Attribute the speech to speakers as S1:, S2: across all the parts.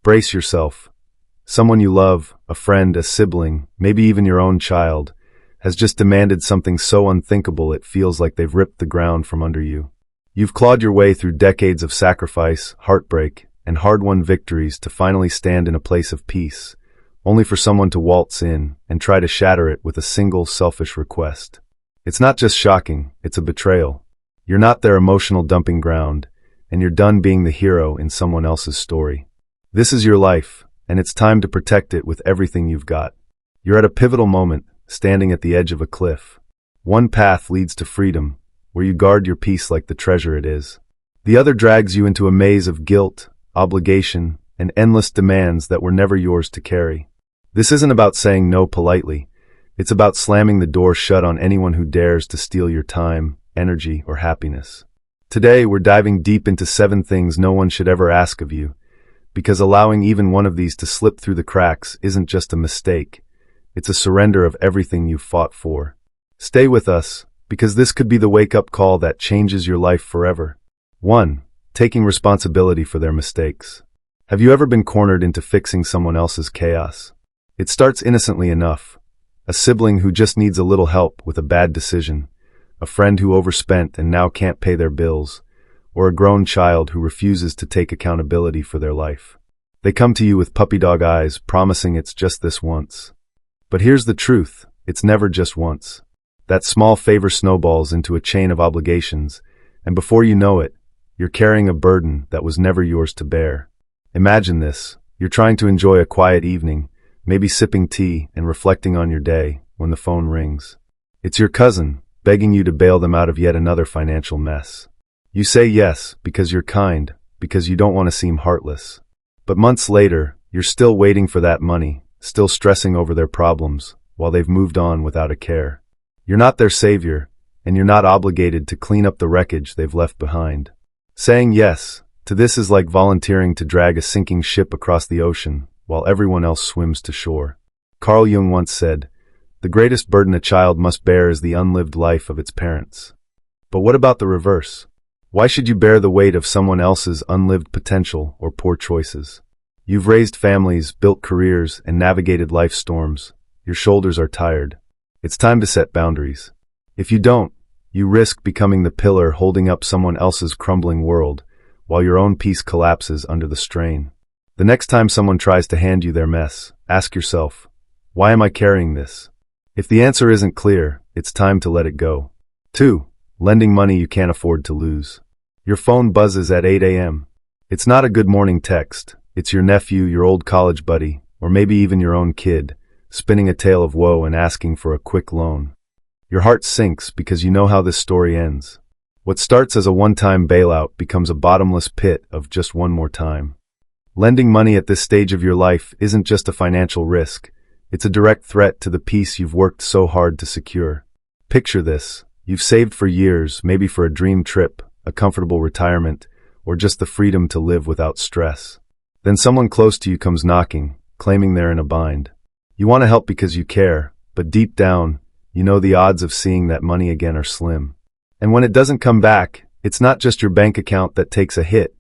S1: Brace yourself. Someone you love, a friend, a sibling, maybe even your own child, has just demanded something so unthinkable it feels like they've ripped the ground from under you. You've clawed your way through decades of sacrifice, heartbreak, and hard-won victories to finally stand in a place of peace, only for someone to waltz in and try to shatter it with a single selfish request. It's not just shocking, it's a betrayal. You're not their emotional dumping ground, and you're done being the hero in someone else's story. This is your life, and it's time to protect it with everything you've got. You're at a pivotal moment, standing at the edge of a cliff. One path leads to freedom, where you guard your peace like the treasure it is. The other drags you into a maze of guilt, obligation, and endless demands that were never yours to carry. This isn't about saying no politely. It's about slamming the door shut on anyone who dares to steal your time, energy, or happiness. Today, we're diving deep into 7 things no one should ever ask of you, because allowing even one of these to slip through the cracks isn't just a mistake. It's a surrender of everything you've fought for. Stay with us, because this could be the wake-up call that changes your life forever. 1. Taking responsibility for their mistakes. Have you ever been cornered into fixing someone else's chaos? It starts innocently enough. A sibling who just needs a little help with a bad decision, a friend who overspent and now can't pay their bills, or a grown child who refuses to take accountability for their life. They come to you with puppy dog eyes, promising it's just this once. But here's the truth, it's never just once. That small favor snowballs into a chain of obligations, and before you know it, you're carrying a burden that was never yours to bear. Imagine this, you're trying to enjoy a quiet evening, maybe sipping tea and reflecting on your day, when the phone rings. It's your cousin, begging you to bail them out of yet another financial mess. You say yes, because you're kind, because you don't want to seem heartless. But months later, you're still waiting for that money, still stressing over their problems, while they've moved on without a care. You're not their savior, and you're not obligated to clean up the wreckage they've left behind. Saying yes to this is like volunteering to drag a sinking ship across the ocean, while everyone else swims to shore. Carl Jung once said, "The greatest burden a child must bear is the unlived life of its parents." But what about the reverse? Why should you bear the weight of someone else's unlived potential or poor choices? You've raised families, built careers, and navigated life's storms. Your shoulders are tired. It's time to set boundaries. If you don't, you risk becoming the pillar holding up someone else's crumbling world, while your own peace collapses under the strain. The next time someone tries to hand you their mess, ask yourself, why am I carrying this? If the answer isn't clear, it's time to let it go. 2. Lending money you can't afford to lose. Your phone buzzes at 8 a.m. It's not a good morning text. It's your nephew, your old college buddy, or maybe even your own kid, spinning a tale of woe and asking for a quick loan. Your heart sinks because you know how this story ends. What starts as a one-time bailout becomes a bottomless pit of just one more time. Lending money at this stage of your life isn't just a financial risk. It's a direct threat to the peace you've worked so hard to secure. Picture this. You've saved for years, maybe for a dream trip, a comfortable retirement, or just the freedom to live without stress. Then someone close to you comes knocking, claiming they're in a bind. You want to help because you care, but deep down, you know the odds of seeing that money again are slim. And when it doesn't come back, it's not just your bank account that takes a hit.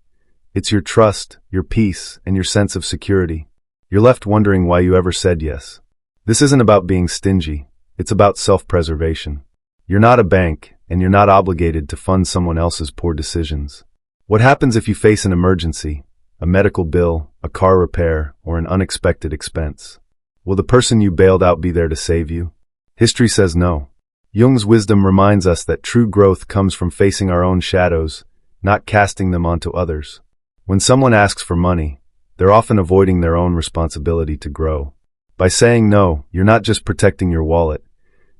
S1: It's your trust, your peace, and your sense of security. You're left wondering why you ever said yes. This isn't about being stingy. It's about self-preservation. You're not a bank, and you're not obligated to fund someone else's poor decisions. What happens if you face an emergency, a medical bill, a car repair, or an unexpected expense? Will the person you bailed out be there to save you? History says no. Jung's wisdom reminds us that true growth comes from facing our own shadows, not casting them onto others. When someone asks for money, they're often avoiding their own responsibility to grow. By saying no, you're not just protecting your wallet,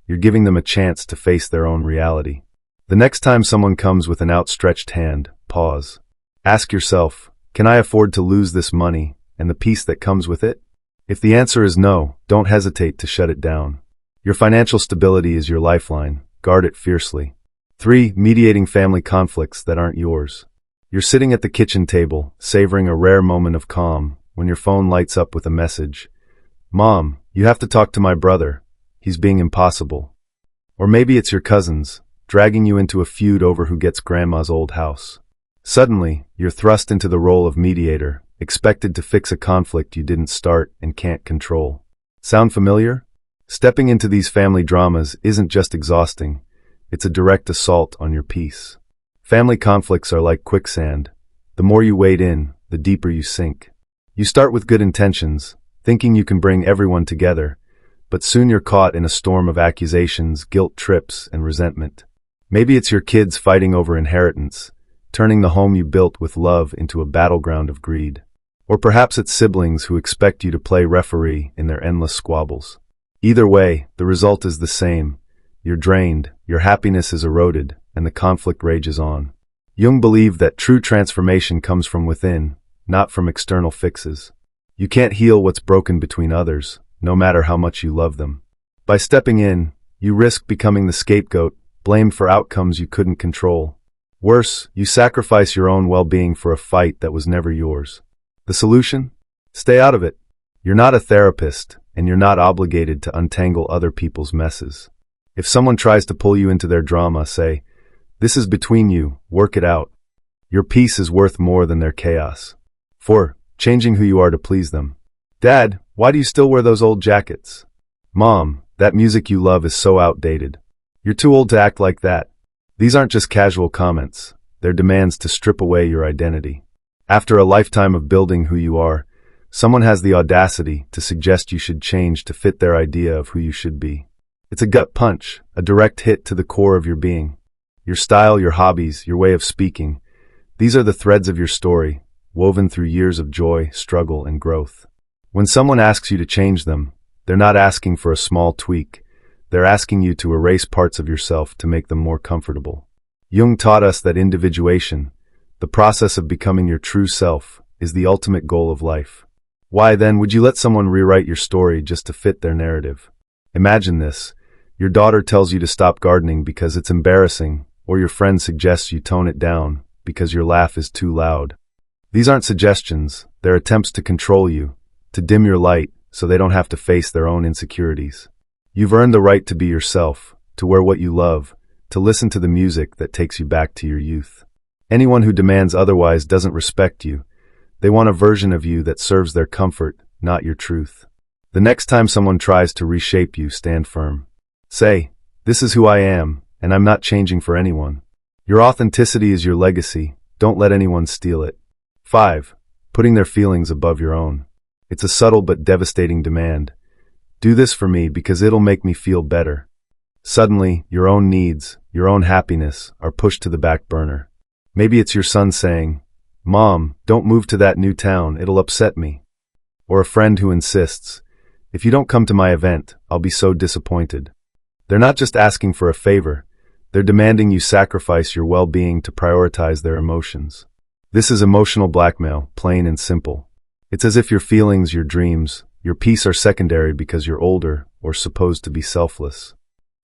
S1: you're giving them a chance to face their own reality. The next time someone comes with an outstretched hand, pause. Ask yourself, can I afford to lose this money and the peace that comes with it? If the answer is no, don't hesitate to shut it down. Your financial stability is your lifeline. Guard it fiercely. 3. Mediating family conflicts that aren't yours. You're sitting at the kitchen table, savoring a rare moment of calm, when your phone lights up with a message. Mom, you have to talk to my brother. He's being impossible. Or maybe it's your cousins, dragging you into a feud over who gets grandma's old house. Suddenly, you're thrust into the role of mediator, expected to fix a conflict you didn't start and can't control. Sound familiar? Stepping into these family dramas isn't just exhausting, it's a direct assault on your peace. Family conflicts are like quicksand. The more you wade in, the deeper you sink. You start with good intentions, thinking you can bring everyone together, but soon you're caught in a storm of accusations, guilt trips, and resentment. Maybe it's your kids fighting over inheritance, turning the home you built with love into a battleground of greed. Or perhaps it's siblings who expect you to play referee in their endless squabbles. Either way, the result is the same. You're drained, your happiness is eroded, and the conflict rages on. Jung believed that true transformation comes from within, not from external fixes. You can't heal what's broken between others, no matter how much you love them. By stepping in, you risk becoming the scapegoat, blamed for outcomes you couldn't control. Worse, you sacrifice your own well-being for a fight that was never yours. The solution? Stay out of it. You're not a therapist, and you're not obligated to untangle other people's messes. If someone tries to pull you into their drama, say, "This is between you, work it out." Your peace is worth more than their chaos. 4. Changing who you are to please them. Dad, why do you still wear those old jackets? Mom, that music you love is so outdated. You're too old to act like that. These aren't just casual comments. They're demands to strip away your identity. After a lifetime of building who you are, someone has the audacity to suggest you should change to fit their idea of who you should be. It's a gut punch, a direct hit to the core of your being. Your style, your hobbies, your way of speaking. These are the threads of your story, woven through years of joy, struggle, and growth. When someone asks you to change them, they're not asking for a small tweak. They're asking you to erase parts of yourself to make them more comfortable. Jung taught us that individuation, the process of becoming your true self, is the ultimate goal of life. Why then would you let someone rewrite your story just to fit their narrative? Imagine this. Your daughter tells you to stop gardening because it's embarrassing, or your friend suggests you tone it down because your laugh is too loud. These aren't suggestions, they're attempts to control you, to dim your light so they don't have to face their own insecurities. You've earned the right to be yourself, to wear what you love, to listen to the music that takes you back to your youth. Anyone who demands otherwise doesn't respect you. They want a version of you that serves their comfort, not your truth. The next time someone tries to reshape you, stand firm. Say, "This is who I am, and I'm not changing for anyone." Your authenticity is your legacy. Don't let anyone steal it. 5. Putting their feelings above your own. It's a subtle but devastating demand. Do this for me because it'll make me feel better. Suddenly, your own needs, your own happiness, are pushed to the back burner. Maybe it's your son saying, "Mom, don't move to that new town, it'll upset me." Or a friend who insists, "If you don't come to my event, I'll be so disappointed." They're not just asking for a favor, they're demanding you sacrifice your well-being to prioritize their emotions. This is emotional blackmail, plain and simple. It's as if your feelings, your dreams, your peace are secondary because you're older or supposed to be selfless.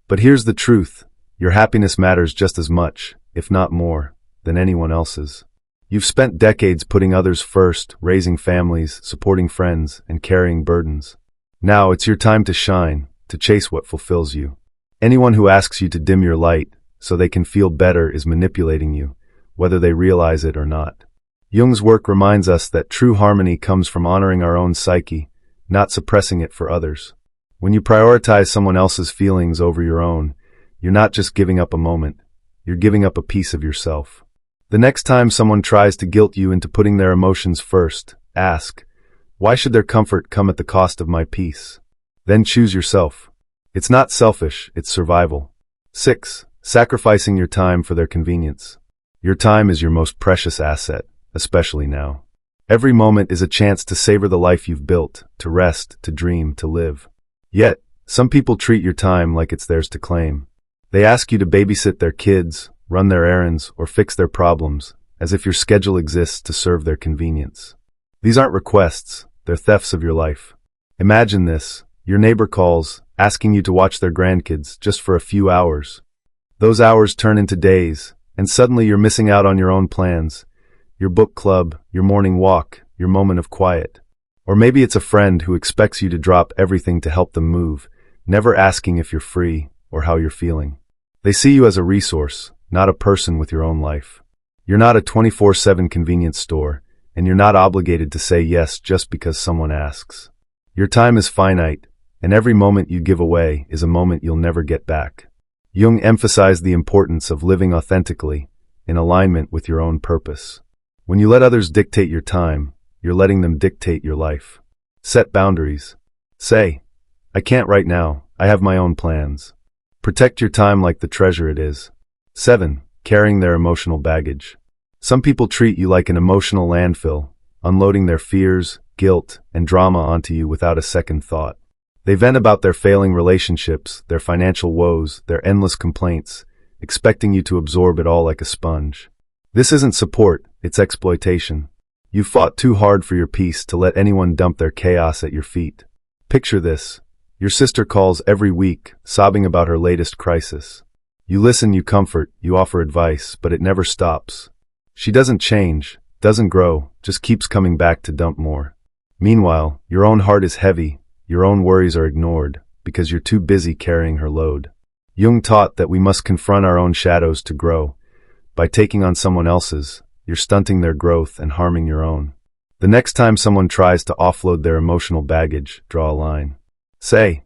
S1: But here's the truth. Your happiness matters just as much, if not more, than anyone else's. You've spent decades putting others first, raising families, supporting friends, and carrying burdens. Now it's your time to shine, to chase what fulfills you. Anyone who asks you to dim your light so they can feel better is manipulating you, whether they realize it or not. Jung's work reminds us that true harmony comes from honoring our own psyche, not suppressing it for others. When you prioritize someone else's feelings over your own, you're not just giving up a moment, you're giving up a piece of yourself. The next time someone tries to guilt you into putting their emotions first, ask, "Why should their comfort come at the cost of my peace?" Then choose yourself. It's not selfish, it's survival. 6. Sacrificing your time for their convenience. Your time is your most precious asset, especially now. Every moment is a chance to savor the life you've built, to rest, to dream, to live. Yet, some people treat your time like it's theirs to claim. They ask you to babysit their kids, run their errands, or fix their problems, as if your schedule exists to serve their convenience. These aren't requests, they're thefts of your life. Imagine this. Your neighbor calls, asking you to watch their grandkids just for a few hours. Those hours turn into days, and suddenly you're missing out on your own plans, your book club, your morning walk, your moment of quiet. Or maybe it's a friend who expects you to drop everything to help them move, never asking if you're free or how you're feeling. They see you as a resource, not a person with your own life. You're not a 24/7 convenience store, and you're not obligated to say yes just because someone asks. Your time is finite, and every moment you give away is a moment you'll never get back. Jung emphasized the importance of living authentically, in alignment with your own purpose. When you let others dictate your time, you're letting them dictate your life. Set boundaries. Say, I can't right now, I have my own plans. Protect your time like the treasure it is. 7. Carrying their emotional baggage. Some people treat you like an emotional landfill, unloading their fears, guilt, and drama onto you without a second thought. They vent about their failing relationships, their financial woes, their endless complaints, expecting you to absorb it all like a sponge. This isn't support, it's exploitation. You fought too hard for your peace to let anyone dump their chaos at your feet. Picture this. Your sister calls every week, sobbing about her latest crisis. You listen, you comfort, you offer advice, but it never stops. She doesn't change, doesn't grow, just keeps coming back to dump more. Meanwhile, your own heart is heavy, your own worries are ignored, because you're too busy carrying her load. Jung taught that we must confront our own shadows to grow. By taking on someone else's, you're stunting their growth and harming your own. The next time someone tries to offload their emotional baggage, draw a line. Say,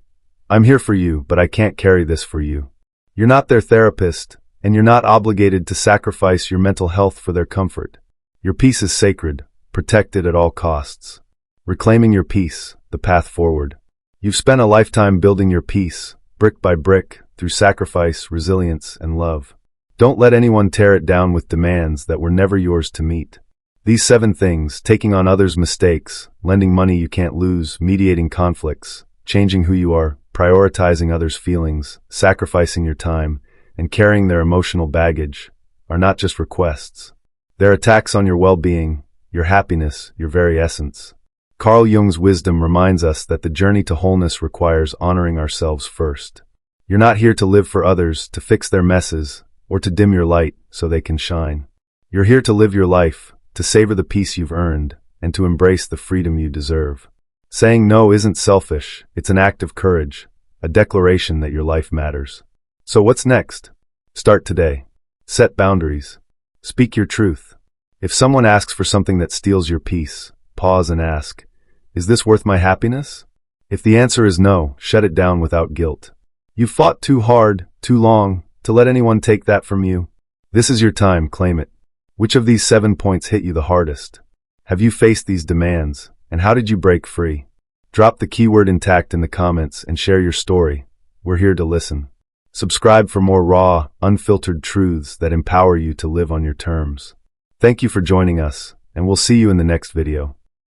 S1: I'm here for you, but I can't carry this for you. You're not their therapist, and you're not obligated to sacrifice your mental health for their comfort. Your peace is sacred, protected at all costs. Reclaiming your peace, the path forward. You've spent a lifetime building your peace, brick by brick, through sacrifice, resilience, and love. Don't let anyone tear it down with demands that were never yours to meet. These 7 things, taking on others' mistakes, lending money you can't lose, mediating conflicts, changing who you are, prioritizing others' feelings, sacrificing your time, and carrying their emotional baggage, are not just requests. They're attacks on your well-being, your happiness, your very essence. Carl Jung's wisdom reminds us that the journey to wholeness requires honoring ourselves first. You're not here to live for others, to fix their messes, or to dim your light so they can shine. You're here to live your life, to savor the peace you've earned, and to embrace the freedom you deserve. Saying no isn't selfish, it's an act of courage, a declaration that your life matters. So what's next? Start today. Set boundaries. Speak your truth. If someone asks for something that steals your peace, pause and ask, is this worth my happiness? If the answer is no, shut it down without guilt. You've fought too hard, too long, to let anyone take that from you. This is your time, claim it. Which of these 7 points hit you the hardest? Have you faced these demands, and how did you break free? Drop the keyword intact in the comments and share your story. We're here to listen. Subscribe for more raw, unfiltered truths that empower you to live on your terms. Thank you for joining us, and we'll see you in the next video.